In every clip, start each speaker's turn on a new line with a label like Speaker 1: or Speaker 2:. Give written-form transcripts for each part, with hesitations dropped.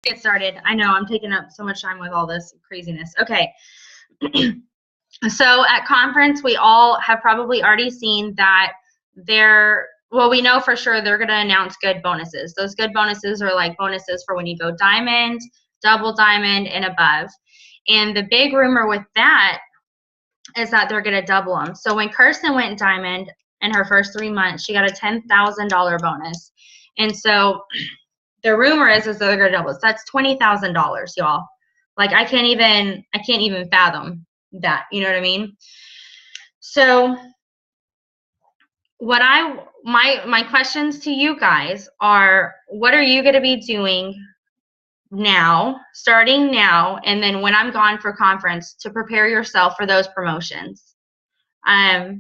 Speaker 1: Get started. I know I'm taking up so much time with all this craziness. Okay. So at conference, we all have probably already seen that we know for sure they're going to announce good bonuses. Those good bonuses are like bonuses for when you go diamond, double diamond, and above. And the big rumor with that is that they're going to double them. So when Kirsten went diamond in her first 3 months, she got a $10,000 bonus. And so the rumor is that they're going to double it. So that's $20,000, y'all. Like I can't even fathom that. You know what I mean? So my questions to you guys are, what are you going to be doing now, starting now, and then when I'm gone for conference to prepare yourself for those promotions? How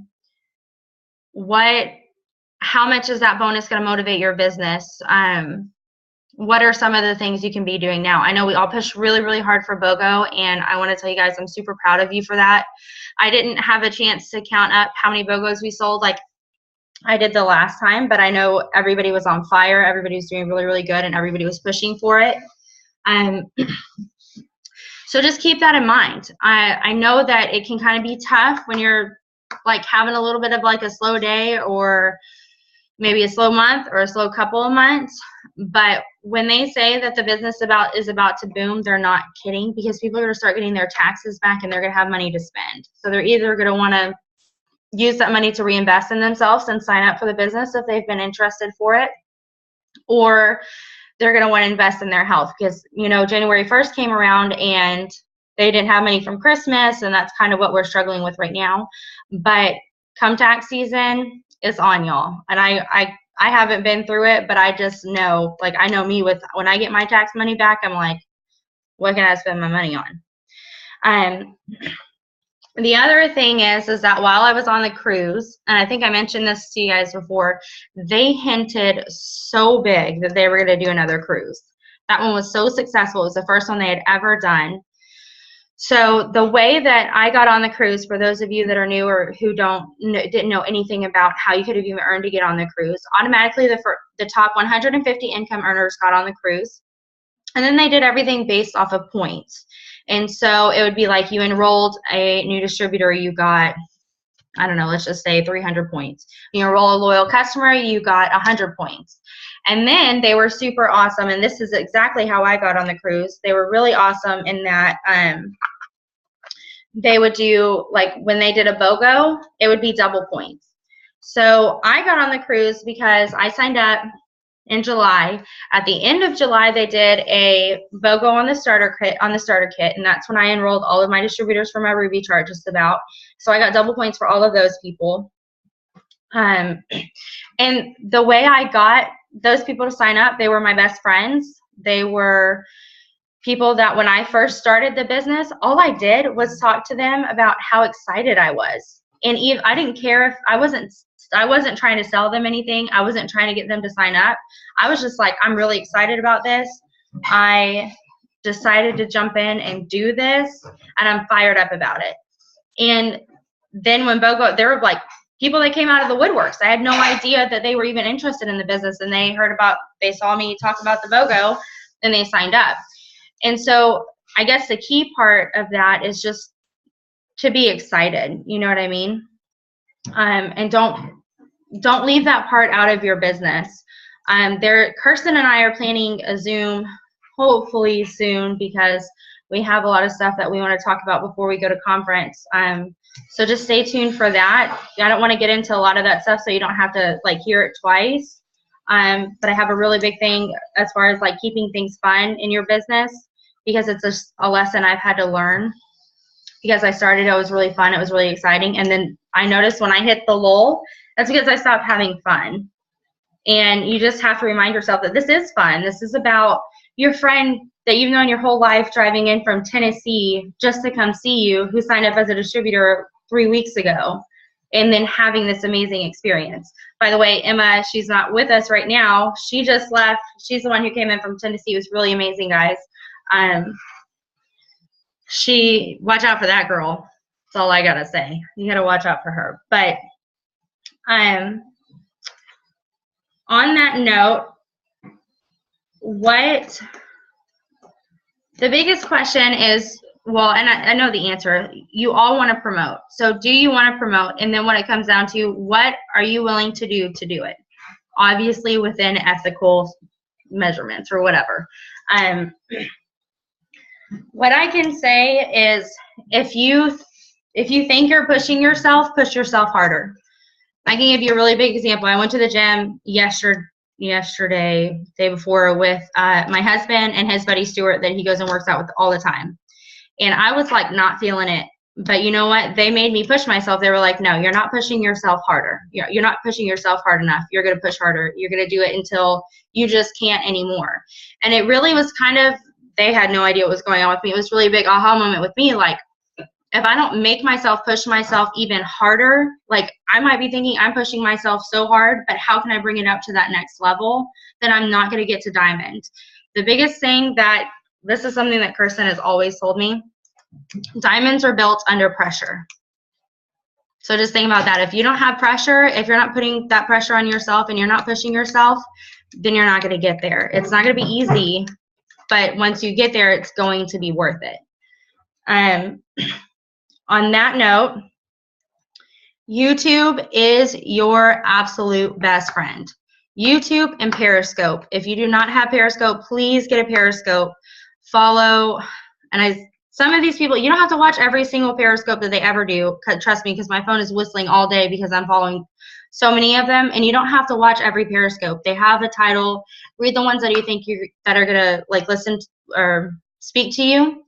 Speaker 1: much is that bonus going to motivate your business? What are some of the things you can be doing now? I know we all pushed really, really hard for BOGO, and I want to tell you guys I'm super proud of you for that. I didn't have a chance to count up how many BOGOs we sold like I did the last time, but I know everybody was on fire. Everybody was doing really, really good, and everybody was pushing for it. So just keep that in mind. I know that it can kind of be tough when you're like having a little bit of like a slow day or maybe a slow month or a slow couple of months. But when they say that the business is about to boom, they're not kidding, because people are going to start getting their taxes back and they're going to have money to spend. So they're either going to want to use that money to reinvest in themselves and sign up for the business if they've been interested for it, or they're going to want to invest in their health, because January 1st came around and they didn't have money from Christmas, and that's kind of what we're struggling with right now. But come tax season, it's on, y'all. And I haven't been through it, but I just know, like, I know me with when I get my tax money back, I'm like, what can I spend my money on? The other thing is that while I was on the cruise, and I think I mentioned this to you guys before, they hinted so big that they were going to do another cruise. That one was so successful. It was the first one they had ever done. So the way that I got on the cruise, for those of you that are new or who didn't know anything about how you could have even earned to get on the cruise, automatically the top 150 income earners got on the cruise. And then they did everything based off of points. And so it would be like you enrolled a new distributor, you got, I don't know, let's just say 300 points. You enroll a loyal customer, you got 100 points. And then they were super awesome, and this is exactly how I got on the cruise. They were really awesome in that they would do, like when they did a BOGO, it would be double points. So I got on the cruise because I signed up in July. At the end of July, they did a BOGO on the starter kit, and that's when I enrolled all of my distributors for my Ruby chart, just about. So I got double points for all of those people. And the way I got those people to sign up, they were my best friends. They were people that when I first started the business, all I did was talk to them about how excited I was. And I didn't care if I wasn't trying to sell them anything. I wasn't trying to get them to sign up. I was just like, I'm really excited about this. I decided to jump in and do this, and I'm fired up about it. And then when BOGO, there were like people that came out of the woodworks. I had no idea that they were even interested in the business, and they saw me talk about the BOGO, and they signed up. And so I guess the key part of that is just to be excited. You know what I mean? And don't leave that part out of your business. Kirsten and I are planning a Zoom hopefully soon, because we have a lot of stuff that we want to talk about before we go to conference. So just stay tuned for that. I don't want to get into a lot of that stuff so you don't have to like hear it twice. But I have a really big thing as far as like keeping things fun in your business, because it's a lesson I've had to learn. Because I started, it was really fun, it was really exciting, and then I noticed when I hit the lull, that's because I stopped having fun. And you just have to remind yourself that this is fun. This is about your friend that you've known your whole life driving in from Tennessee just to come see you, who signed up as a distributor 3 weeks ago, and then having this amazing experience. By the way, Emma, she's not with us right now. She just left. She's the one who came in from Tennessee. It was really amazing, guys. Watch out for that girl. That's all I gotta say. You gotta watch out for her. But on that note, what The biggest question is, well, and I know the answer. You all want to promote. So do you want to promote? And then when it comes down to what are you willing to do it? Obviously within ethical measurements or whatever. What I can say is if you think you're pushing yourself, push yourself harder. I can give you a really big example. I went to the gym yesterday, day before, with my husband and his buddy Stuart that he goes and works out with all the time. And I was like not feeling it. But you know what? They made me push myself. They were like, no, you're not pushing yourself harder. You're not pushing yourself hard enough. You're going to push harder. You're going to do it until you just can't anymore. And it really was kind of, they had no idea what was going on with me. It was really a big aha moment with me. Like, if I don't make myself push myself even harder, like I might be thinking I'm pushing myself so hard, but how can I bring it up to that next level? Then I'm not going to get to diamond. The biggest thing that, this is something that Kirsten has always told me, diamonds are built under pressure. So just think about that. If you don't have pressure, if you're not putting that pressure on yourself and you're not pushing yourself, then you're not going to get there. It's not going to be easy, but once you get there, it's going to be worth it. On that note, YouTube is your absolute best friend. YouTube and Periscope. If you do not have Periscope, please get a Periscope. Follow, and some of these people, you don't have to watch every single Periscope that they ever do. Trust me, because my phone is whistling all day because I'm following so many of them, and you don't have to watch every Periscope. They have a title. Read the ones that you think that are gonna like listen to, or speak to you.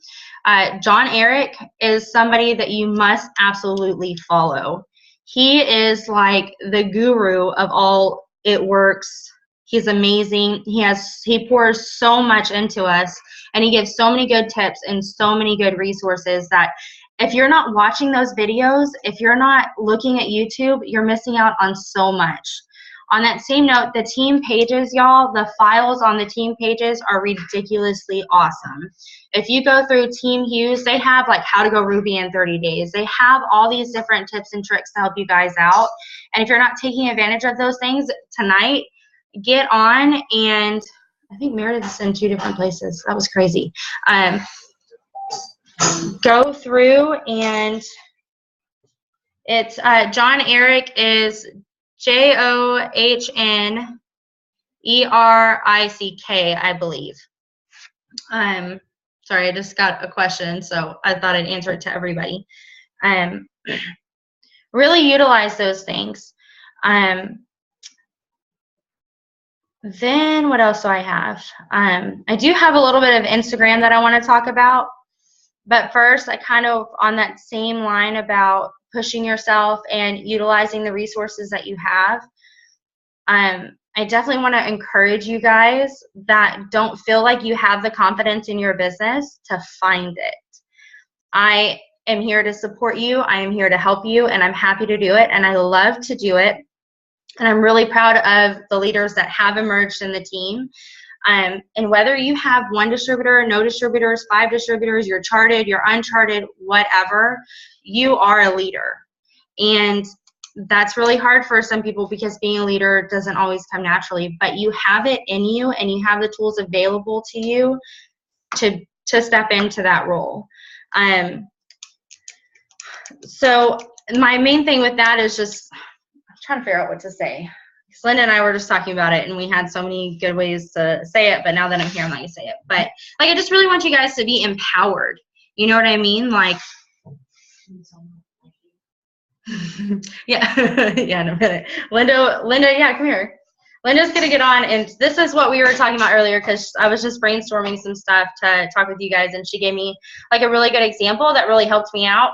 Speaker 1: John Eric is somebody that you must absolutely follow. He is like the guru of all It Works. He's amazing. He pours so much into us, and he gives so many good tips and so many good resources that if you're not watching those videos, if you're not looking at YouTube, you're missing out on so much. On that same note, the team pages, y'all, the files on the team pages are ridiculously awesome. If you go through Team Hughes, they have like how to go Ruby in 30 days. They have all these different tips and tricks to help you guys out. And if you're not taking advantage of those things tonight, get on. And I think Meredith's in 2 different places. That was crazy. Go through, and it's John Eric is JOHNERICK, I believe. Sorry, I just got a question, so I thought I'd answer it to everybody. Really utilize those things. Then what else do I have? I do have a little bit of Instagram that I want to talk about. But first, I kind of on that same line about pushing yourself and utilizing the resources that you have. I definitely want to encourage you guys that don't feel like you have the confidence in your business to find it. I am here to support you. I am here to help you, and I'm happy to do it, and I love to do it. And I'm really proud of the leaders that have emerged in the team. And whether you have 1 distributor, no distributors, 5 distributors, you're charted, you're uncharted, whatever, you are a leader. And that's really hard for some people because being a leader doesn't always come naturally, but you have it in you and you have the tools available to you to step into that role. So my main thing with that is just, I'm trying to figure out what to say. Linda and I were just talking about it, and we had so many good ways to say it, but now that I'm here, I'm not going to say it. But, like, I just really want you guys to be empowered. You know what I mean? Like, yeah, yeah, in a minute. Linda, yeah, come here. Linda's going to get on, and this is what we were talking about earlier because I was just brainstorming some stuff to talk with you guys, and she gave me, like, a really good example that really helped me out.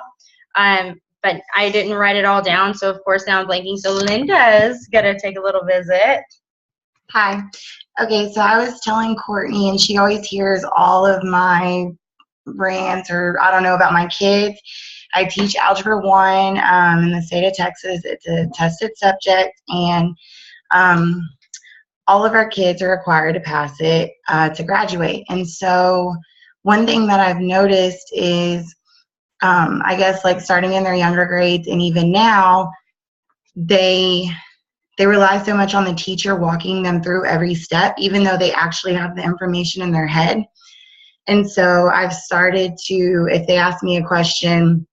Speaker 1: But I didn't write it all down, so of course now I'm blanking. So Linda's gonna take a little visit.
Speaker 2: Hi. Okay, so I was telling Courtney, and she always hears all of my rants, or I don't know, about my kids. I teach Algebra 1 in the state of Texas. It's a tested subject, and all of our kids are required to pass it to graduate. And so one thing that I've noticed is I guess like starting in their younger grades and even now, they rely so much on the teacher walking them through every step, even though they actually have the information in their head. And so I've started to, if they ask me a question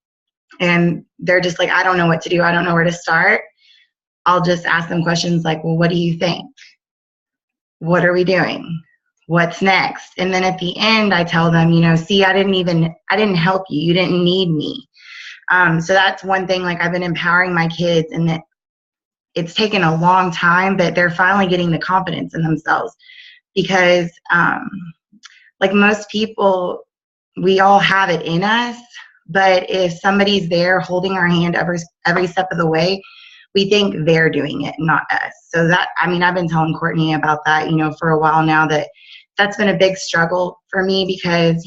Speaker 2: and they're just like, I don't know what to do, I don't know where to start, I'll just ask them questions like, well, what do you think? What are we doing? What's next? And then at the end, I tell them, see, I didn't help you. You didn't need me. So that's one thing, like I've been empowering my kids, and that it's taken a long time, but they're finally getting the confidence in themselves because, like most people, we all have it in us, but if somebody's there holding our hand every step of the way, we think they're doing it, not us. So that, I've been telling Courtney about that, for a while now, that's been a big struggle for me because,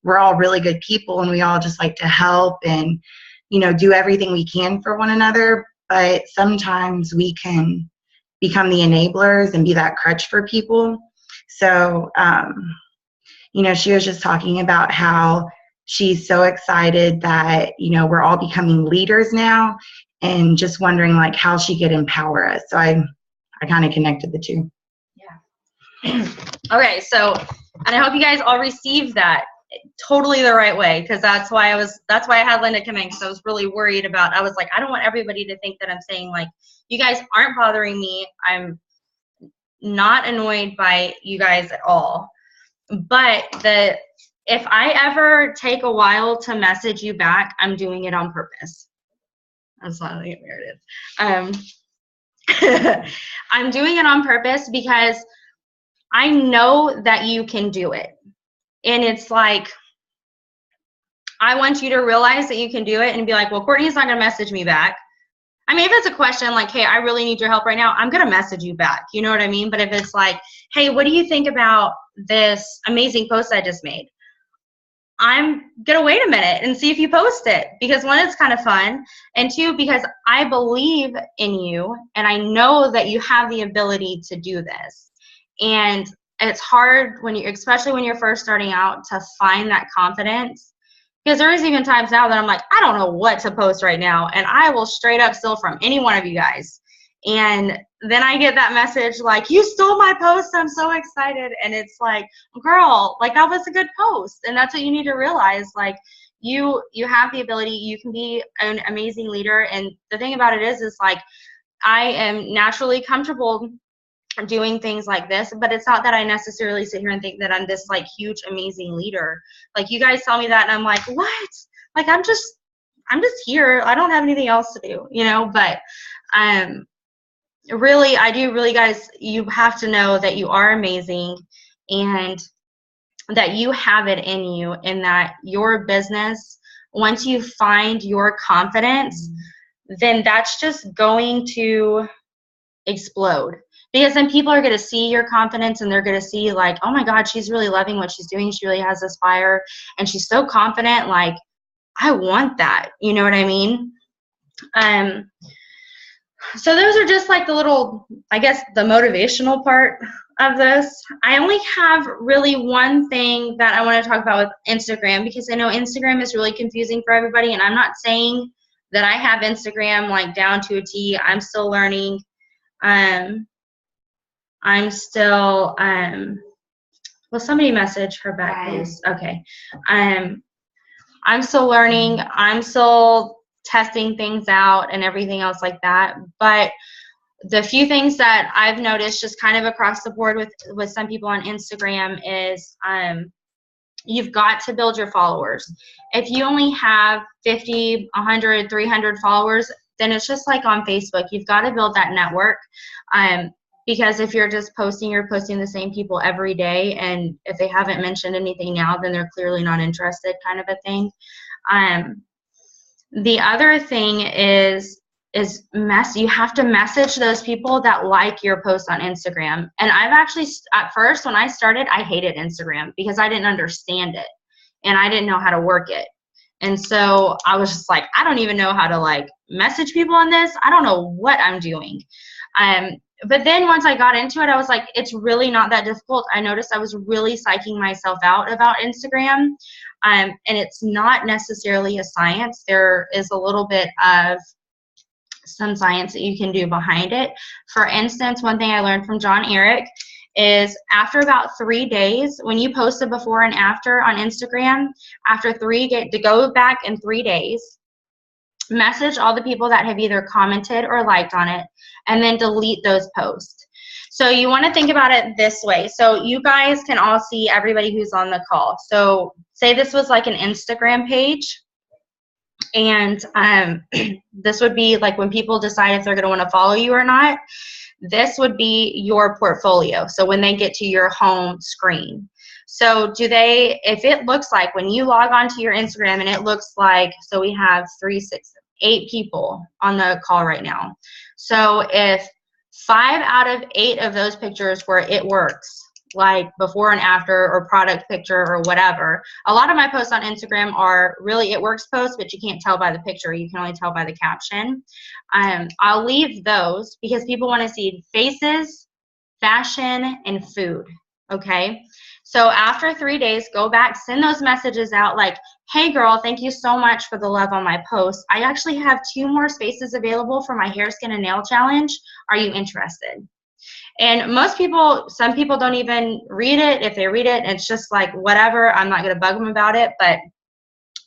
Speaker 2: we're all really good people and we all just like to help and, do everything we can for one another. But sometimes we can become the enablers and be that crutch for people. So, she was just talking about how she's so excited that, we're all becoming leaders now, and just wondering like how she could empower us. So I kind of connected the two.
Speaker 1: Yeah. Okay. So, and I hope you guys all received that totally the right way, because that's why I had Linda come in, because I was really worried about, I was like, I don't want everybody to think that I'm saying like, you guys aren't bothering me. I'm not annoyed by you guys at all. But if I ever take a while to message you back, I'm doing it on purpose. That's not like where it is. I'm doing it on purpose because I know that you can do it. And it's like, I want you to realize that you can do it and be like, well, Courtney's not going to message me back. If it's a question like, hey, I really need your help right now, I'm going to message you back. You know what I mean? But if it's like, hey, what do you think about this amazing post I just made? I'm going to wait a minute and see if you post it, because one, it's kind of fun, and two, because I believe in you and I know that you have the ability to do this. And it's hard especially when you're first starting out, to find that confidence, because there is even times now that I'm like, I don't know what to post right now, and I will straight up steal from any one of you guys. And then I get that message like, you stole my post, I'm so excited. And it's like, girl, like that was a good post. And that's what you need to realize. Like you have the ability, you can be an amazing leader. And the thing about it is like, I am naturally comfortable doing things like this, but it's not that I necessarily sit here and think that I'm this like huge, amazing leader. Like you guys tell me that and I'm like, what? Like I'm just here. I don't have anything else to do, but really, guys, you have to know that you are amazing and that you have it in you, and that your business, once you find your confidence, then that's just going to explode. Because then people are going to see your confidence and they're going to see like, oh my God, she's really loving what she's doing. She really has this fire and she's so confident. Like, I want that. You know what I mean? So those are just like the little, I guess, the motivational part of this. I only have really one thing that I want to talk about with Instagram, because I know Instagram is really confusing for everybody. And I'm not saying that I have Instagram like down to a T. I'm still learning. I'm still, will somebody message her back, please? Okay. I'm still learning. I'm still testing things out and everything else like that. But the few things that I've noticed just kind of across the board with some people on Instagram is you've got to build your followers. If you only have 50, 100, 300 followers, then it's just like on Facebook. You've got to build that network. Because if you're just posting, you're posting the same people every day, and if they haven't mentioned anything now, then they're clearly not interested, kind of a thing. The other thing is you have to message those people that like your post on Instagram. And I've actually, at first when I started, I hated Instagram because I didn't understand it and I didn't know how to work it. And so I was just like, I don't even know how to like message people on this. I don't know what I'm doing. But then once I got into it, I was like, it's really not that difficult. I noticed I was really psyching myself out about Instagram. And it's not necessarily a science. There is a little bit of some science that you can do behind it. For instance, one thing I learned from John Eric is after about 3 days, when you post a before and after on Instagram, after to go back in 3 days, message all the people that have either commented or liked on it, and then delete those posts. So you want to think about it this way. So you guys can all see everybody who's on the call. So say this was like an Instagram page, and this would be like when people decide if they're going to want to follow you or not. This would be your portfolio. So when they get to your home screen. So if it looks like when you log onto your Instagram and it looks like, so we have 3, 6, 8 people on the call right now. So if 5 out of 8 of those pictures where it works, like before and after or product picture or whatever. A lot of my posts on Instagram are really it works posts, but you can't tell by the picture. You can only tell by the caption. I'll leave those because people want to see faces, fashion, and food. Okay. So after 3 days, go back, send those messages out like, hey girl, thank you so much for the love on my post. I actually have 2 more spaces available for my hair, skin, and nail challenge. Are you interested? And some people don't even read it. If they read it, it's just like, whatever, I'm not going to bug them about it. But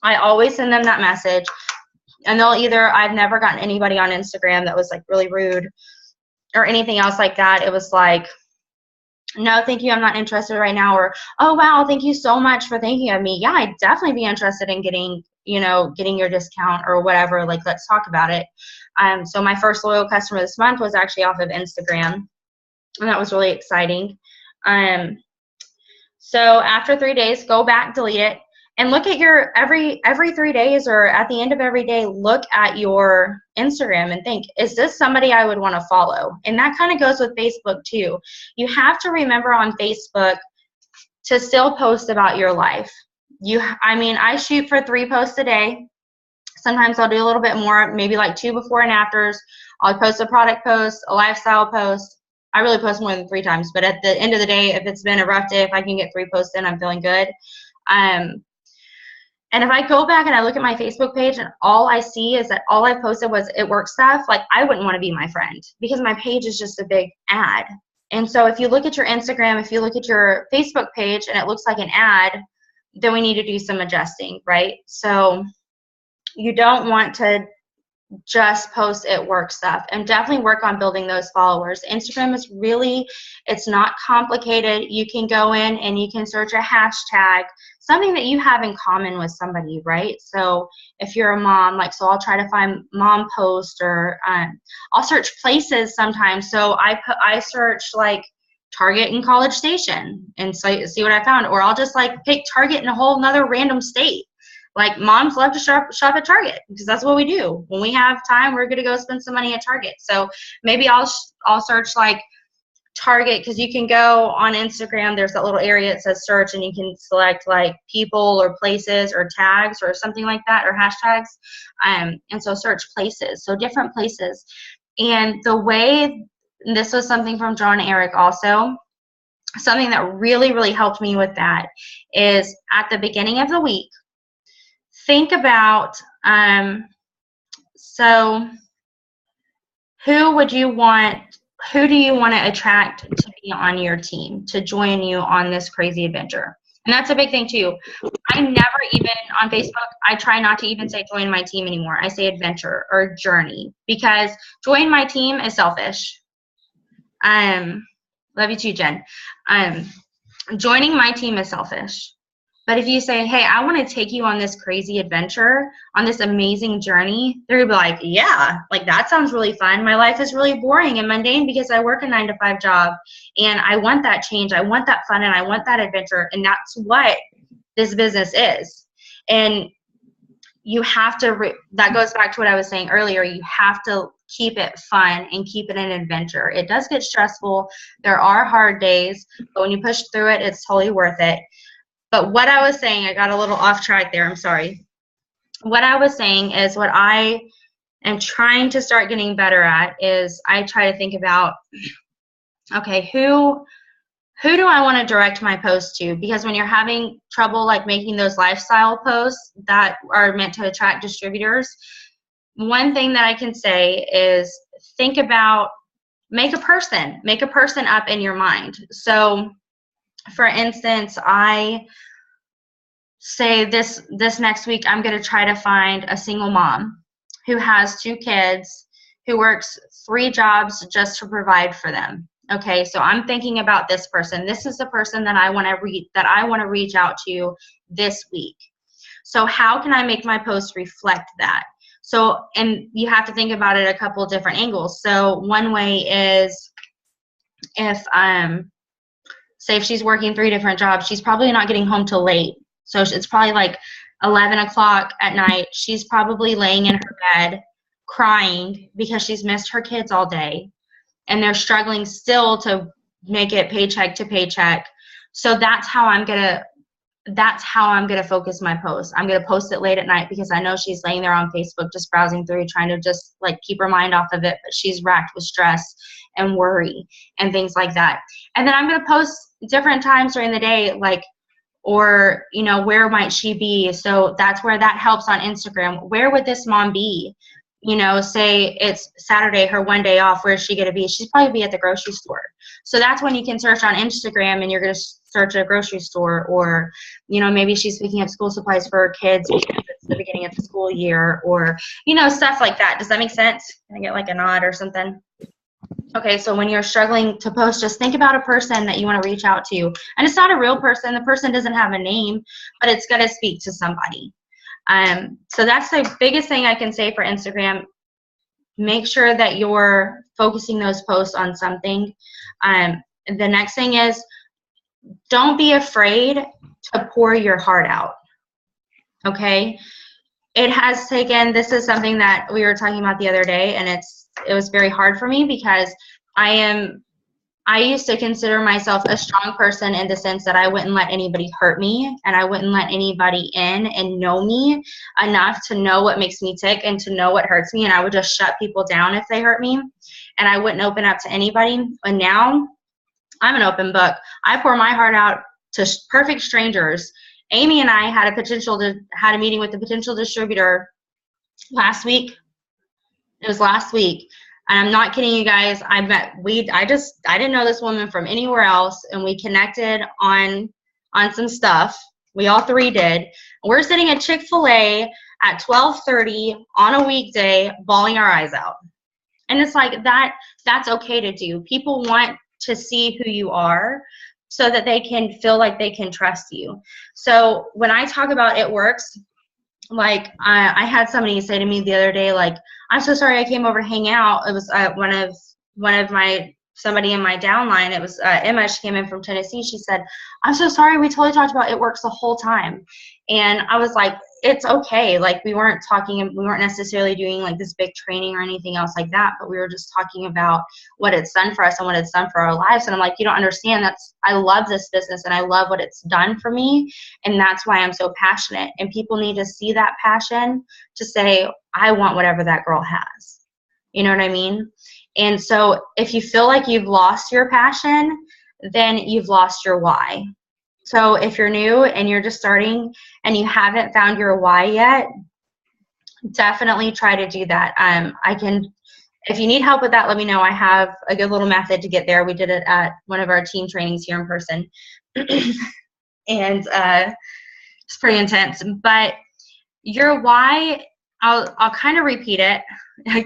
Speaker 1: I always send them that message. And I've never gotten anybody on Instagram that was like really rude or anything else like that. It was like, no, thank you, I'm not interested right now. Or, oh, wow, thank you so much for thinking of me. Yeah, I'd definitely be interested in getting your discount or whatever. Like, let's talk about it. So my first loyal customer this month was actually off of Instagram. And that was really exciting. So after 3 days, go back, delete it, and look at your every 3 days or at the end of every day, look at your Instagram and think, is this somebody I would want to follow? And that kind of goes with Facebook too. You have to remember on Facebook to still post about your life. I shoot for 3 posts a day. Sometimes I'll do a little bit more, maybe like 2 before and afters. I'll post a product post, a lifestyle post. I really post more than 3 times, but at the end of the day, if it's been a rough day, if I can get 3 posts in, I'm feeling good. And if I go back and I look at my Facebook page and all I see is that all I posted was it work stuff, like I wouldn't want to be my friend because my page is just a big ad. And so if you look at your Instagram, if you look at your Facebook page and it looks like an ad, then we need to do some adjusting, right? So you don't want to just post it work stuff, and definitely work on building those followers. Instagram is it's not complicated. You can go in and you can search a hashtag, something that you have in common with somebody, right? So if you're a mom, so I'll try to find mom post, or I'll search places sometimes. So I search like Target in College Station and see what I found, or I'll just like pick Target in a whole nother random state. Like moms love to shop at Target because that's what we do. When we have time, we're going to go spend some money at Target. So maybe I'll search like Target, because you can go on Instagram. There's that little area that says search, and you can select like people or places or tags or something like that, or hashtags. And so search places, so different places. And this was something from John Eric also. Something that really, really helped me with that is at the beginning of the week, think about, so who do you want to attract to be on your team, to join you on this crazy adventure? And that's a big thing too. I never even, on Facebook, I try not to even say join my team anymore. I say adventure or journey, because join my team is selfish. Love you too, Jen. Joining my team is selfish. But if you say, hey, I want to take you on this crazy adventure, on this amazing journey, they're going to be like, yeah, like that sounds really fun. My life is really boring and mundane because I work a 9-to-5 job, and I want that change. I want that fun, and I want that adventure. And that's what this business is. And you have to, that goes back to what I was saying earlier, you have to keep it fun and keep it an adventure. It does get stressful. There are hard days, but when you push through it, it's totally worth it. But what I was saying, I got a little off track there, I'm sorry. What I was saying is, what I am trying to start getting better at is I try to think about, okay, who do I want to direct my post to? Because when you're having trouble like making those lifestyle posts that are meant to attract distributors, one thing that I can say is think about make a person up in your mind. So for instance, I say this next week, I'm going to try to find a single mom who has 2 kids, who works 3 jobs just to provide for them. Okay, so I'm thinking about this person. This is the person that I want to reach out to this week. So how can I make my post reflect that? So, and you have to think about it a couple different angles. So one way is, if say if she's working 3 different jobs, she's probably not getting home till late. So it's probably like 11 o'clock at night. She's probably laying in her bed crying because she's missed her kids all day, and they're struggling still to make it paycheck to paycheck. So that's how I'm gonna focus my post. I'm gonna post it late at night because I know she's laying there on Facebook just browsing through, trying to just like keep her mind off of it, but she's racked with stress and worry and things like that. And then I'm gonna post different times during the day, like, or, you know, where might she be? So that's where that helps on Instagram. Where would this mom be? You know, say it's Saturday, her one day off, where's she going to be? She's probably be at the grocery store. So that's when you can search on Instagram and you're going to search a grocery store, or, you know, maybe she's picking up school supplies for her kids because it's the beginning of the school year, or, you know, stuff like that. Does that make sense? Can I get like a nod or something? Okay, so when you're struggling to post, just think about a person that you want to reach out to. And it's not a real person. The person doesn't have a name, but it's going to speak to somebody. So that's the biggest thing I can say for Instagram. Make sure that you're focusing those posts on something. The next thing is, don't be afraid to pour your heart out. Okay? It has taken, this is something that we were talking about the other day, and it was very hard for me because I used to consider myself a strong person in the sense that I wouldn't let anybody hurt me, and I wouldn't let anybody in and know me enough to know what makes me tick and to know what hurts me, and I would just shut people down if they hurt me, and I wouldn't open up to anybody. And now I'm an open book. I pour my heart out to perfect strangers. Amy and I had a meeting with the potential distributor last week. It was last week. And I'm not kidding you guys. I didn't know this woman from anywhere else, and we connected on some stuff. We all 3 did. We're sitting at Chick-fil-A at 12:30 on a weekday, bawling our eyes out. And it's like that's okay to do. People want to see who you are so that they can feel like they can trust you. So when I talk about it works, like I had somebody say to me the other day, like, I'm so sorry I came over to hang out. It was somebody in my downline. It was Emma. She came in from Tennessee. She said, I'm so sorry. We totally talked about it works the whole time. And I was like, it's okay. Like, we weren't necessarily doing like this big training or anything else like that, but we were just talking about what it's done for us and what it's done for our lives. And I'm like, you don't understand. I love this business and I love what it's done for me. And that's why I'm so passionate. And people need to see that passion to say, I want whatever that girl has. You know what I mean? And so if you feel like you've lost your passion, then you've lost your why. So if you're new and you're just starting and you haven't found your why yet, definitely try to do that. If you need help with that, let me know. I have a good little method to get there. We did it at one of our team trainings here in person. And it's pretty intense. But your why, I'll kind of repeat it.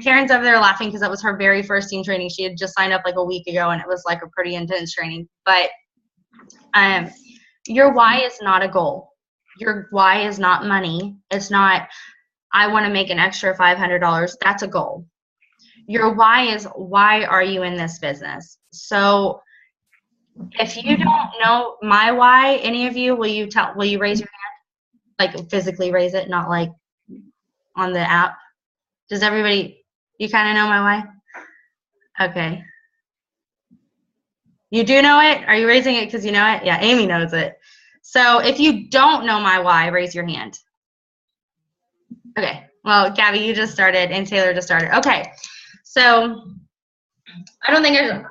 Speaker 1: Karen's over there laughing because that was her very first team training. She had just signed up like a week ago, and it was like a pretty intense training. But your why is not a goal. Your why is not money. It's not, I want to make an extra $500. That's a goal. Your why is, why are you in this business? So if you don't know my why, any of you, will you raise your hand? Like physically raise it, not like on the app. Does everybody, you kind of know my why? Okay. You do know it? Are you raising it because you know it? Yeah, Amy knows it. So if you don't know my why, raise your hand. Okay. Well, Gabby, you just started, and Taylor just started. Okay. So I don't think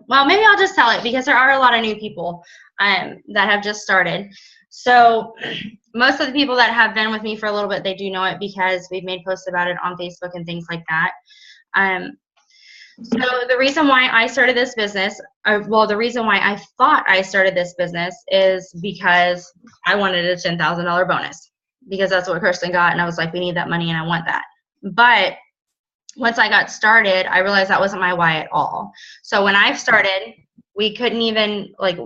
Speaker 1: well, maybe I'll just tell it because there are a lot of new people that have just started. So most of the people that have been with me for a little bit, they do know it because we've made posts about it on Facebook and things like that. So the reason why I started this business, the reason why I thought I started this business is because I wanted a $10,000 bonus, because that's what Kirsten got, and I was like, we need that money and I want that. But once I got started, I realized that wasn't my why at all. So when I started, we couldn't even, like,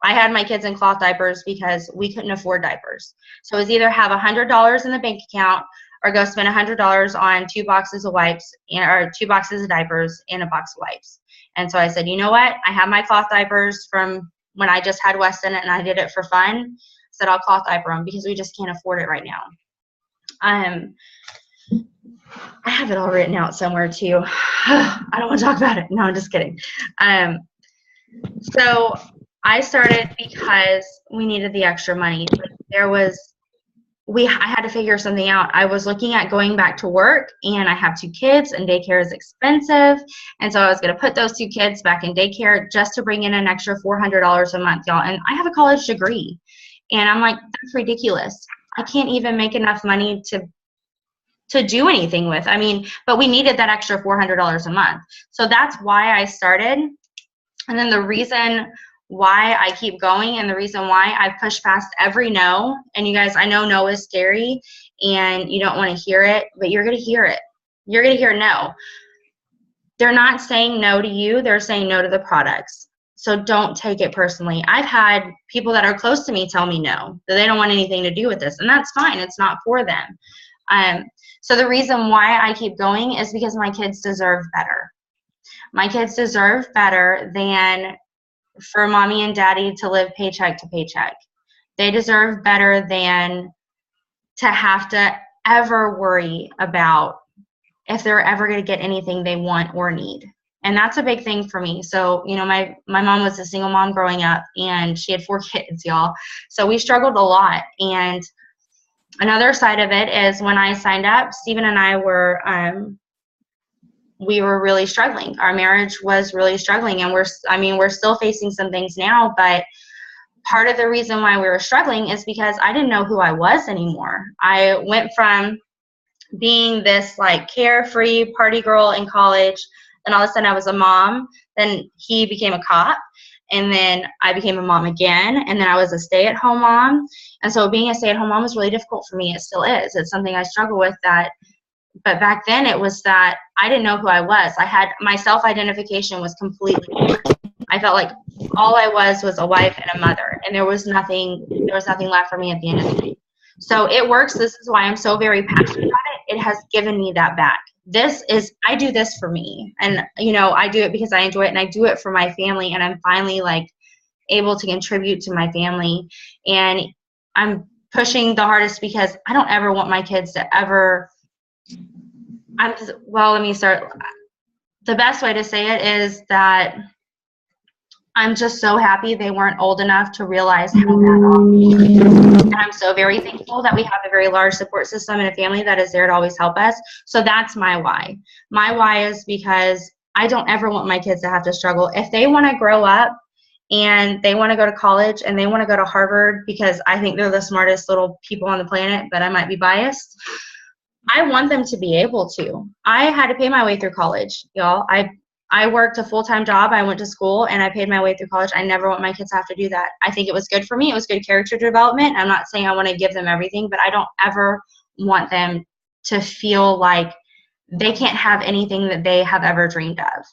Speaker 1: I had my kids in cloth diapers because we couldn't afford diapers. So it was either have $100 in the bank account or go spend $100 on 2 boxes of wipes, or 2 boxes of diapers and a box of wipes. And so I said, you know what? I have my cloth diapers from when I just had Weston and I did it for fun. I said, I'll cloth diaper them because we just can't afford it right now. I have it all written out somewhere too. I don't want to talk about it. No, I'm just kidding. So I started because we needed the extra money. I had to figure something out. I was looking at going back to work, and I have 2 kids, and daycare is expensive. And so I was going to put those 2 kids back in daycare just to bring in an extra $400 a month, y'all. And I have a college degree. And I'm like, that's ridiculous. I can't even make enough money to do anything with. I mean, but we needed that extra $400 a month. So that's why I started. And then the reason why I keep going, and the reason why I've pushed past every no, and you guys, I know no is scary and you don't want to hear it, but you're going to hear it. You're going to hear no. They're not saying no to you. They're saying no to the products. So don't take it personally. I've had people that are close to me tell me no, that they don't want anything to do with this, and that's fine. It's not for them. So the reason why I keep going is because my kids deserve better. My kids deserve better than for mommy and daddy to live paycheck to paycheck. They deserve better than to have to ever worry about if they're ever going to get anything they want or need. And that's a big thing for me. So, you know, my mom was a single mom growing up, and she had 4 kids, y'all. So we struggled a lot. And another side of it is when I signed up, Stephen and I were, we were really struggling. Our marriage was really struggling, and we're still facing some things now, but part of the reason why we were struggling is because I didn't know who I was anymore. I went from being this like carefree party girl in college, then all of a sudden I was a mom, then he became a cop, and then I became a mom again, and then I was a stay-at-home mom. And so being a stay-at-home mom was really difficult for me. It still is. It's something I struggle with, but back then it was that I didn't know who I was. My self-identification was completely different. I felt like all I was a wife and a mother, and there was nothing left for me at the end of the day. So it works. This is why I'm so very passionate about it. It has given me that back. I do this for me, and you know, I do it because I enjoy it, and I do it for my family, and I'm finally like able to contribute to my family. And I'm pushing the hardest because I don't ever want my kids to ever, let me start. The best way to say it is that I'm just so happy they weren't old enough to realize how bad off we were. And I'm so very thankful that we have a very large support system and a family that is there to always help us. So that's my why. My why is because I don't ever want my kids to have to struggle. If they want to grow up and they want to go to college and they want to go to Harvard because I think they're the smartest little people on the planet, but I might be biased, I want them to be able to. I had to pay my way through college, y'all. I worked a full-time job. I went to school, and I paid my way through college. I never want my kids to have to do that. I think it was good for me. It was good character development. I'm not saying I want to give them everything, but I don't ever want them to feel like they can't have anything that they have ever dreamed of.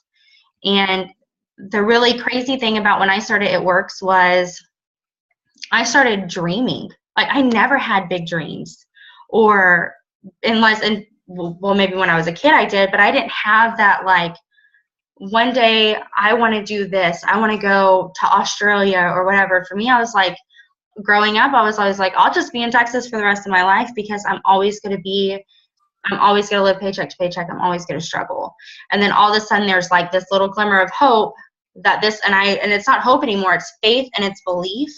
Speaker 1: And the really crazy thing about when I started It Works was I started dreaming. Like, I never had big dreams, or maybe when I was a kid I did, but I didn't have that, like, one day I want to do this, I want to go to Australia or whatever. For me, I was like, growing up, I was always like, I'll just be in Texas for the rest of my life because I'm always going to live paycheck to paycheck. I'm always going to struggle. And then all of a sudden there's like this little glimmer of hope that and it's not hope anymore, it's faith and it's belief.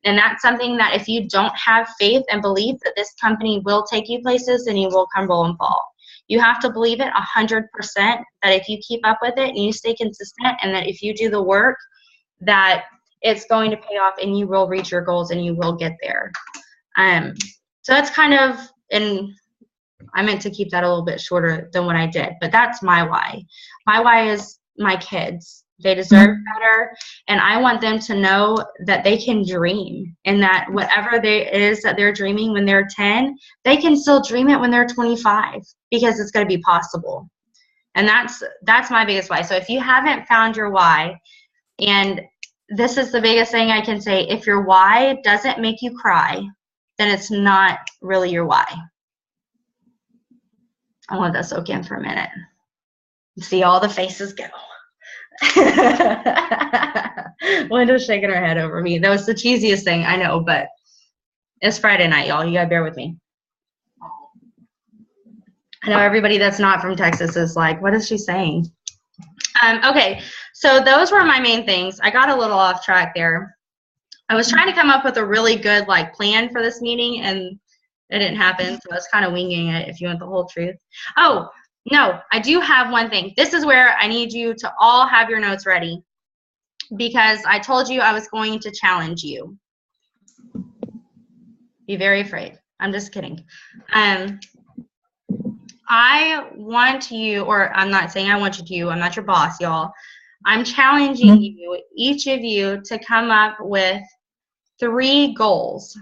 Speaker 1: And that's something that if you don't have faith and belief that this company will take you places, then you will crumble and fall. You have to believe it 100% that if you keep up with it and you stay consistent, and that if you do the work, that it's going to pay off and you will reach your goals and you will get there. So that's kind of, and I meant to keep that a little bit shorter than what I did, but that's my why. My why is my kids. They deserve better, and I want them to know that they can dream, and that whatever it is that they're dreaming when they're 10, they can still dream it when they're 25, because it's going to be possible. And that's my biggest why. So if you haven't found your why, and this is the biggest thing I can say, if your why doesn't make you cry, then it's not really your why. I want that to soak in for a minute. See all the faces go. Linda's shaking her head over me. That was the cheesiest thing, I know, but it's Friday night, y'all. You gotta bear with me. I know everybody that's not from Texas is like, what is she saying? Okay, so those were my main things. I got a little off track there. I was trying to come up with a really good plan for this meeting, and it didn't happen, so I was kind of winging it, if you want the whole truth. Oh, no, I do have one thing. This is where I need you to all have your notes ready, because I told you I was going to challenge you. Be very afraid. I'm just kidding. I want you, or I'm not saying I want you to, I'm not your boss, y'all. I'm challenging you, each of you, to come up with 3 goals,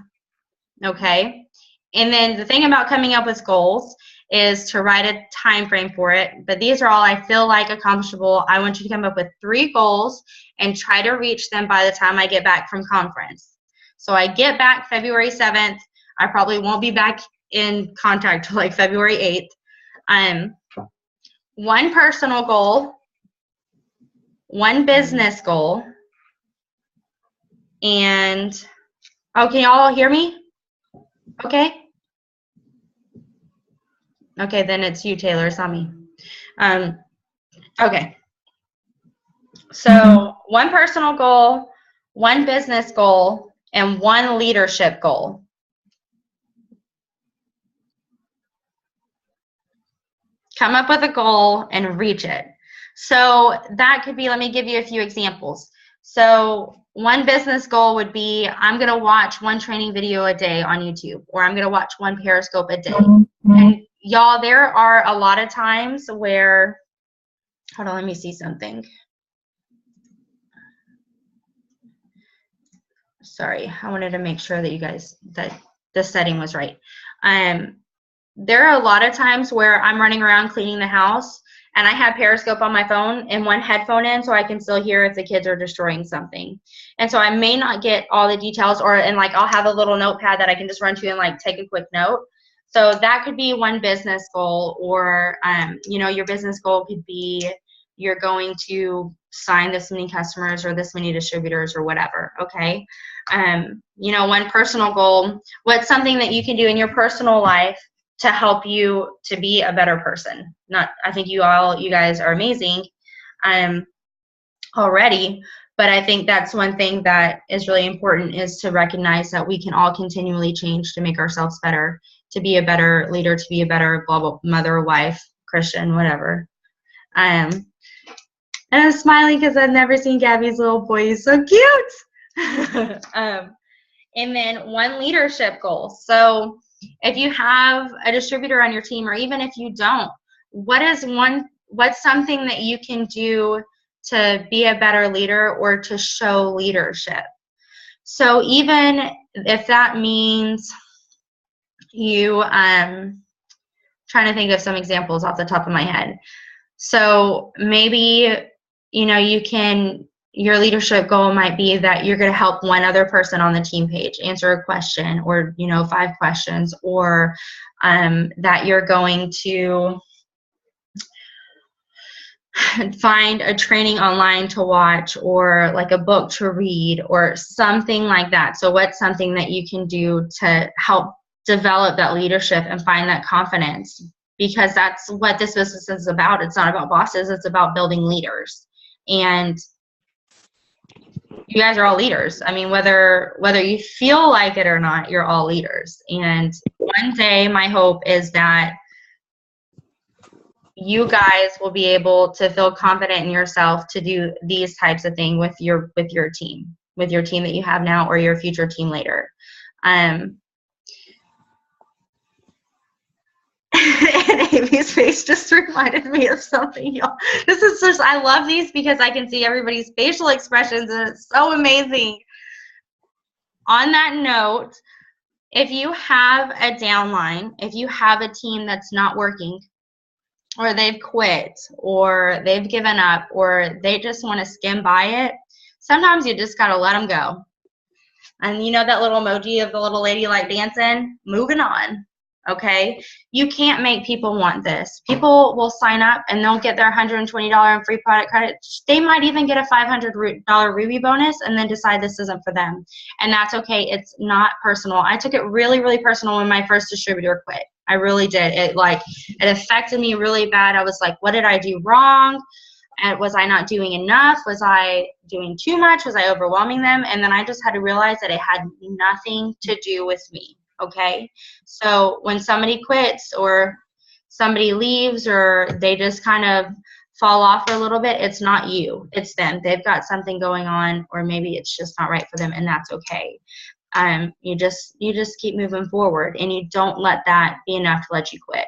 Speaker 1: okay? And then the thing about coming up with goals is to write a time frame for it, but these are all I feel like accomplishable. I want you to come up with 3 goals and try to reach them by the time I get back from conference. So I get back February 7th. I probably won't be back in contact till like February 8th. 1 personal goal, 1 business goal, and can y'all hear me? Okay. Okay, then it's you, Taylor. It's not me. Okay. So 1 personal goal, 1 business goal, and 1 leadership goal. Come up with a goal and reach it. So that could be, let me give you a few examples. So 1 business goal would be, I'm going to watch 1 training video a day on YouTube, or I'm going to watch 1 Periscope a day. And y'all, there are a lot of times where, hold on, let me see something. Sorry, I wanted to make sure that you guys, that the setting was right. There are a lot of times where I'm running around cleaning the house, and I have Periscope on my phone and 1 headphone in, so I can still hear if the kids are destroying something. And so I may not get all the details, and I'll have a little notepad that I can just run to and take a quick note. So that could be 1 business goal, or your business goal could be you're going to sign this many customers or this many distributors or whatever. Okay. 1 personal goal. What's something that you can do in your personal life to help you to be a better person? I think you guys are amazing already, but I think that's one thing that is really important, is to recognize that we can all continually change to make ourselves better, to be a better leader, to be a better global mother, wife, Christian, whatever. And I'm smiling because I've never seen Gabby's little boy. He's so cute. And then 1 leadership goal. So if you have a distributor on your team, or even if you don't, what's something that you can do to be a better leader or to show leadership? So even if that means you, trying to think of some examples off the top of my head. So maybe, your leadership goal might be that you're going to help 1 other person on the team page answer a question, or 5 questions, or that you're going to find a training online to watch, or a book to read, or something like that. So what's something that you can do to help develop that leadership and find that confidence? Because that's what this business is about. It's not about bosses, it's about building leaders. And you guys are all leaders. I mean, whether you feel like it or not, you're all leaders. And one day my hope is that you guys will be able to feel confident in yourself to do these types of things with your team that you have now, or your future team later. And baby's face just reminded me of something, y'all. This is just, I love these because I can see everybody's facial expressions and it's so amazing. On that note, if you have a downline, if you have a team that's not working, or they've quit, or they've given up, or they just want to skim by it, sometimes you just got to let them go. And you know that little emoji of the little lady like dancing? Moving on. Okay, you can't make people want this. People will sign up and they'll get their $120 in free product credit. They might even get a $500 Ruby bonus and then decide this isn't for them. And that's okay. It's not personal. I took it really, really personal when my first distributor quit. I really did. It affected me really bad. I was like, what did I do wrong? And was I not doing enough? Was I doing too much? Was I overwhelming them? And then I just had to realize that it had nothing to do with me. Okay, so when somebody quits or somebody leaves or they just kind of fall off for a little bit, it's not you, it's them. They've got something going on, or maybe it's just not right for them, and that's okay. You just keep moving forward, and you don't let that be enough to let you quit.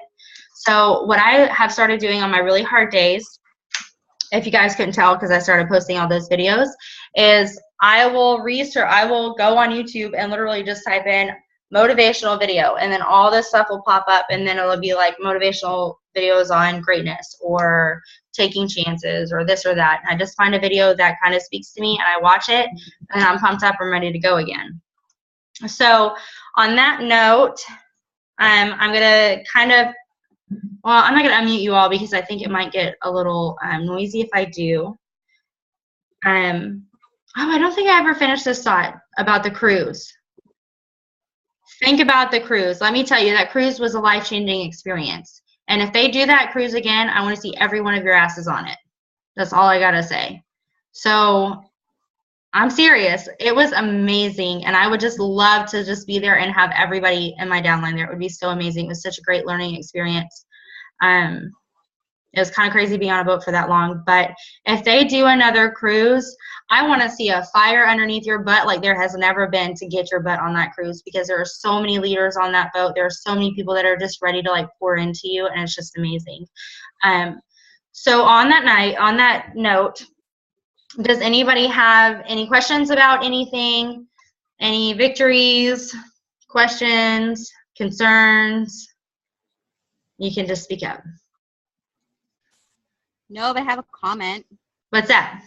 Speaker 1: So what I have started doing on my really hard days, if you guys couldn't tell because I started posting all those videos, is I will go on YouTube and literally just type in motivational video, and then all this stuff will pop up, and then it'll be like motivational videos on greatness or taking chances or this or that. And I just find a video that kind of speaks to me and I watch it and I'm pumped up and ready to go again. So on that note, I'm going to I'm not going to unmute you all because I think it might get a little noisy if I do. I don't think I ever finished this thought about the cruise. Think about the cruise. Let me tell you, that cruise was a life-changing experience. And if they do that cruise again, I want to see every one of your asses on it. That's all I got to say. So I'm serious. It was amazing. And I would just love to just be there and have everybody in my downline there. It would be so amazing. It was such a great learning experience. It was kind of crazy being on a boat for that long. But if they do another cruise, I want to see a fire underneath your butt like there has never been to get your butt on that cruise, because there are so many leaders on that boat. There are so many people that are just ready to like pour into you, and it's just amazing. So on that note, does anybody have any questions about anything? Any victories, questions, concerns? You can just speak up.
Speaker 3: No, but I have a comment.
Speaker 1: What's that?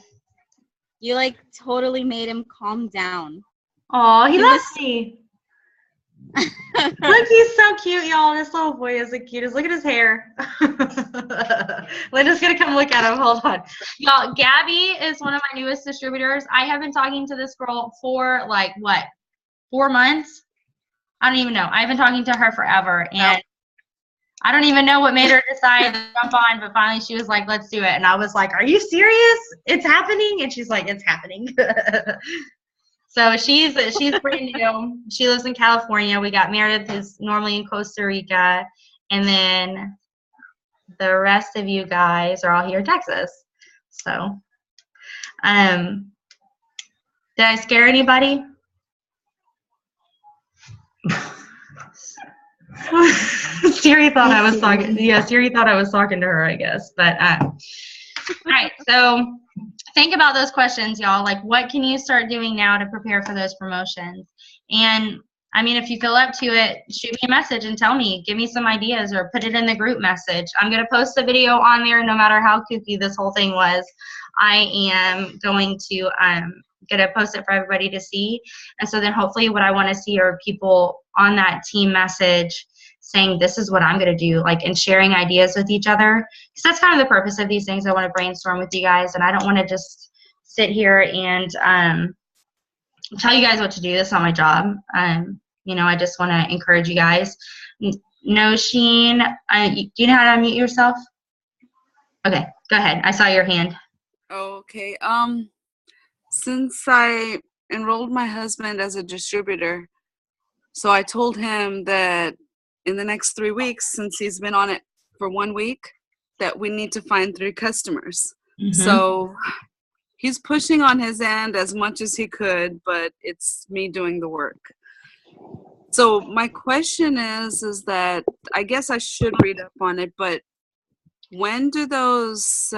Speaker 3: You like totally made him calm down.
Speaker 1: Oh, he loves me. Look, he's so cute, y'all. This little boy is the cutest. Look at his hair. Linda's gonna come look at him. Hold on, y'all. Gabby is one of my newest distributors. I have been talking to this girl for like 4 months. I don't even know. I've been talking to her forever, and I don't even know what made her decide to jump on, but finally she was like, let's do it. And I was like, are you serious? It's happening? And she's like, it's happening. So she's pretty new. She lives in California. We got Meredith, who's normally in Costa Rica. And then the rest of you guys are all here in Texas. So, did I scare anybody? Siri thought I was talking. Yeah, Siri thought I was talking to her, I guess. But all right. So think about those questions, y'all. Like, what can you start doing now to prepare for those promotions? And I mean, if you feel up to it, shoot me a message and tell me. Give me some ideas, or put it in the group message. I'm gonna post a video on there, no matter how kooky this whole thing was. I am going to gonna post it for everybody to see. And so then hopefully what I want to see are people on that team message saying, this is what I'm going to do, like, and sharing ideas with each other. Because that's kind of the purpose of these things. I want to brainstorm with you guys, and I don't want to just sit here and tell you guys what to do. That's not my job. You know, I just want to encourage you guys. No, Sheen, do you know how to unmute yourself? Okay, go ahead. I saw your hand.
Speaker 4: Okay. Since I enrolled my husband as a distributor, so I told him that in the next 3 weeks, since he's been on it for 1 week, that we need to find 3 customers. Mm-hmm. So he's pushing on his end as much as he could, but it's me doing the work. So my question is that I guess I should read up on it, but when do those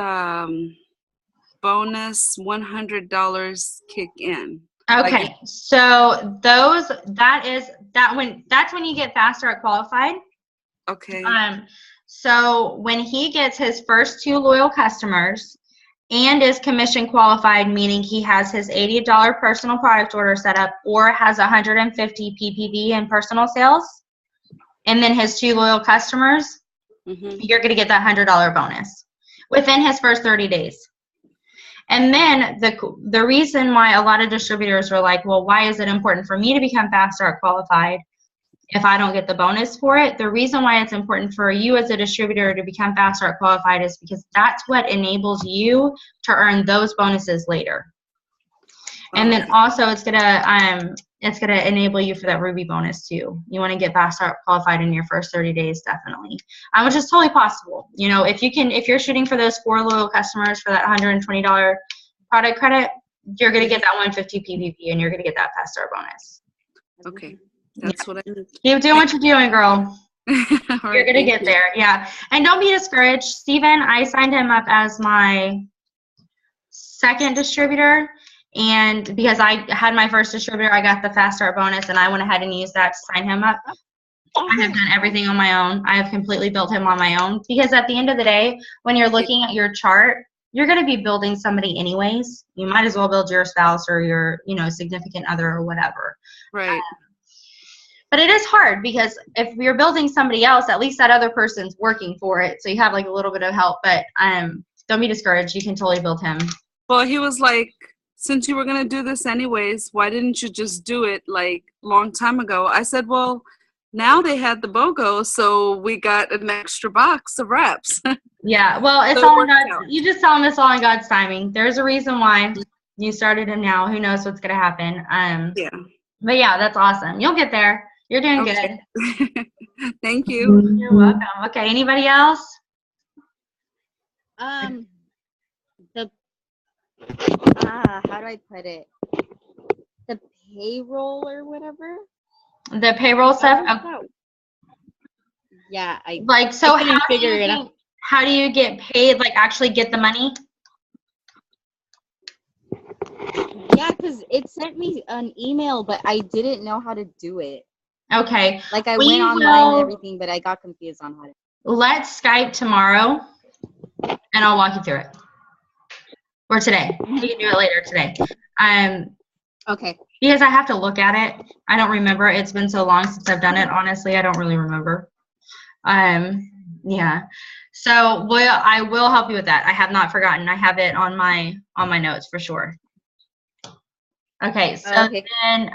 Speaker 4: bonus $100 kick in?
Speaker 1: Okay, so that's when you get Fast Start qualified.
Speaker 4: Okay.
Speaker 1: So when he gets his first 2 loyal customers and is commission qualified, meaning he has his $80 personal product order set up or has 150 PPV in personal sales, and then his 2 loyal customers, you're going to get that $100 bonus within his first 30 days. And then the reason why a lot of distributors are like, well, why is it important for me to become Fast Start qualified if I don't get the bonus for it? The reason why it's important for you as a distributor to become Fast Start qualified is because that's what enables you to earn those bonuses later. And then also it's gonna enable you for that Ruby bonus too. You want to get Fast Start qualified in your first 30 days, definitely. Which is totally possible. You know, if you're shooting for those 4 loyal customers for that $120 product credit, you're gonna get that 150 PPV and you're gonna get that Fast Start bonus.
Speaker 4: Okay. That's what I need.
Speaker 1: Keep doing what you're doing, girl.
Speaker 4: All
Speaker 1: You're
Speaker 4: right,
Speaker 1: gonna get there, yeah. And don't be discouraged. Steven, I signed him up as my second distributor, and because I had my first distributor, I got the Fast Start bonus, and I went ahead and used that to sign him up. I have done everything on my own. I have completely built him on my own, because at the end of the day, when you're looking at your chart, you're going to be building somebody anyways. You might as well build your spouse or your, significant other or whatever.
Speaker 4: Right.
Speaker 1: But it is hard, because if you're building somebody else, at least that other person's working for it. So you have like a little bit of help, but don't be discouraged. You can totally build him.
Speaker 4: Well, he was like, since you were going to do this anyways, why didn't you just do it like long time ago? I said, well, now they had the BOGO, so we got an extra box of wraps.
Speaker 1: Yeah, well, it's
Speaker 4: So
Speaker 1: all in God's, you just tell him it's all in God's timing. There's a reason why you started him now. Who knows what's going to happen.
Speaker 4: Yeah.
Speaker 1: But yeah, that's awesome. You'll get there. You're doing good.
Speaker 4: Thank you.
Speaker 1: You're welcome. Okay, anybody else?
Speaker 3: How do I put it? The payroll or whatever?
Speaker 1: The payroll stuff?
Speaker 3: Yeah,
Speaker 1: so
Speaker 3: I couldn't figure it out.
Speaker 1: How do you get paid, like actually get the money?
Speaker 3: Yeah, because it sent me an email, but I didn't know how to do it.
Speaker 1: Okay.
Speaker 3: Like I went online and everything, but I got confused on how to.
Speaker 1: Let's Skype tomorrow, and I'll walk you through it. Or today. You can do it later today.
Speaker 3: Okay.
Speaker 1: Because I have to look at it. I don't remember. It's been so long since I've done it. Honestly, I don't really remember. Yeah. So I will help you with that. I have not forgotten. I have it on my notes for sure. Okay. So then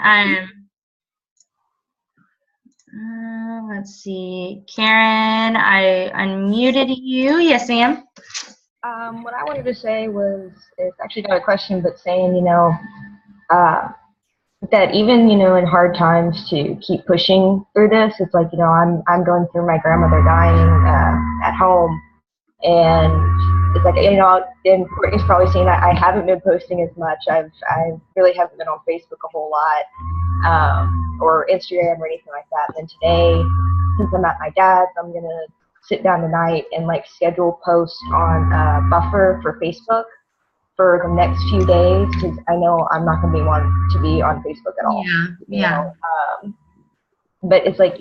Speaker 1: let's see. Karen, I unmuted you. Yes, ma'am.
Speaker 5: What I wanted to say was, it's actually not a question, but saying, that even, in hard times to keep pushing through this, it's like, I'm going through my grandmother dying at home, and it's like, and Courtney's probably seen that I haven't been posting as much. I really haven't been on Facebook a whole lot, or Instagram or anything like that. And then today, since I'm at my dad's, I'm going to sit down tonight and schedule posts on Buffer for Facebook for the next few days, because I know I'm not going to be one to be on Facebook at all.
Speaker 1: Yeah.
Speaker 5: But it's like,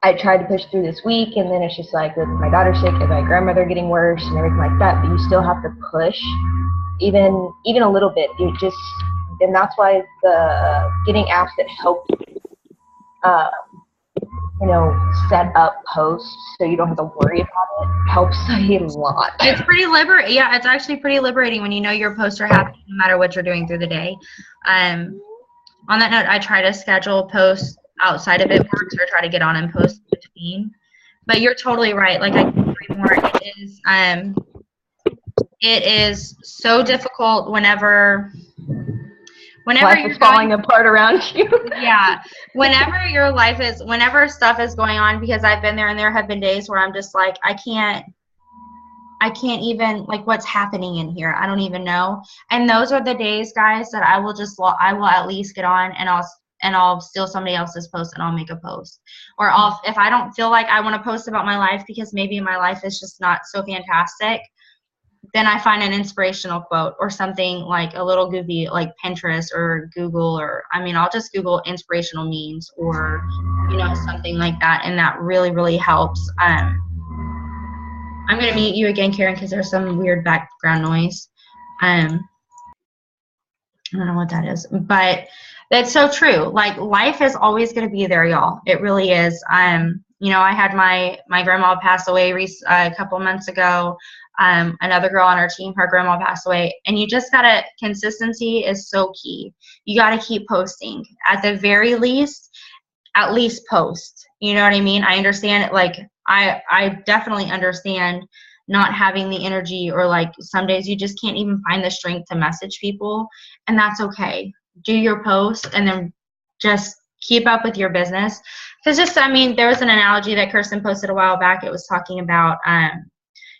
Speaker 5: I tried to push through this week, and then it's just like with my daughter sick and my grandmother getting worse and everything like that. But you still have to push, even a little bit. And that's why the getting apps that help set up posts so you don't have to worry about it helps a lot.
Speaker 1: It's pretty liberating. Yeah, it's actually pretty liberating when you know your posts are happening no matter what you're doing through the day. On that note, I try to schedule posts outside of it works, or try to get on and post between. But you're totally right. Like, I can agree more. It is so difficult whenever
Speaker 5: life is falling apart around you.
Speaker 1: Yeah. Whenever stuff is going on, because I've been there, and there have been days where I'm just like, I can't even, what's happening in here. I don't even know. And those are the days, guys, that I will at least get on, and and I'll steal somebody else's post and I'll make a post. Or if I don't feel like I want to post about my life because maybe my life is just not so fantastic, then I find an inspirational quote or something like a little goofy, like Pinterest or Google, or I'll just Google inspirational memes or something like that, and that really, really helps. I'm gonna mute you again, Karen, because there's some weird background noise. I don't know what that is, but that's so true. Like, life is always going to be there, y'all. It really is. I had my grandma pass away a couple months ago. Another girl on our team, her grandma passed away, and you just gotta, consistency is so key. You gotta keep posting. At the very least, at least post. You know what I mean? I understand it. Like, I definitely understand not having the energy, or like some days you just can't even find the strength to message people, and that's okay. Do your post and then just keep up with your business. Because there was an analogy that Kirsten posted a while back. It was talking about,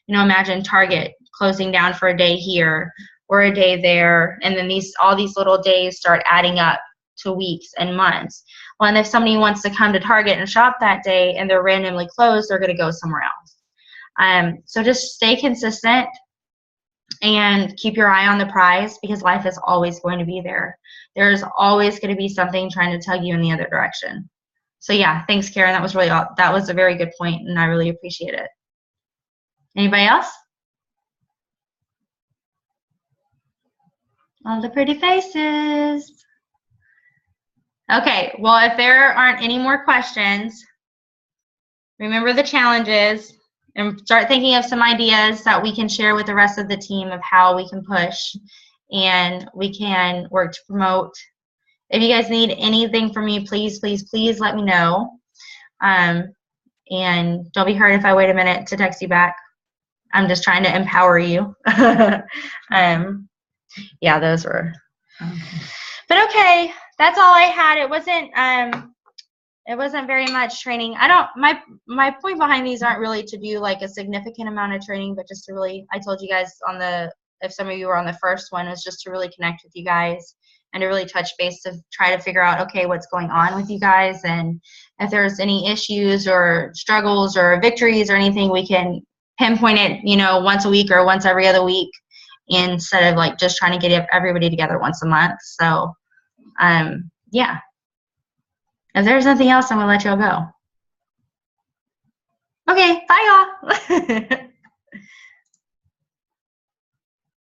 Speaker 1: imagine Target closing down for a day here or a day there, and then all these little days start adding up to weeks and months. Well, and if somebody wants to come to Target and shop that day and they're randomly closed, they're going to go somewhere else. So just stay consistent and keep your eye on the prize, because life is always going to be there. There's always going to be something trying to tug you in the other direction. So yeah, thanks, Karen. That was a very good point, and I really appreciate it. Anybody else? All the pretty faces. Okay, well, if there aren't any more questions, remember the challenges and start thinking of some ideas that we can share with the rest of the team of how we can push and we can work to promote. If you guys need anything from me, please, please, please let me know. And don't be hurt if I wait a minute to text you back. I'm just trying to empower you. Yeah, those were. But okay, that's all I had. It wasn't very much training. My point behind these aren't really to do like a significant amount of training, but just to really, I told you guys if some of you were on the first one, was just to really connect with you guys and to really touch base to try to figure out, okay, what's going on with you guys, and if there's any issues or struggles or victories or anything, we can pinpoint it, once a week or once every other week, instead of like just trying to get everybody together once a month. So, yeah. If there's nothing else, I'm gonna let y'all go. Okay, bye y'all.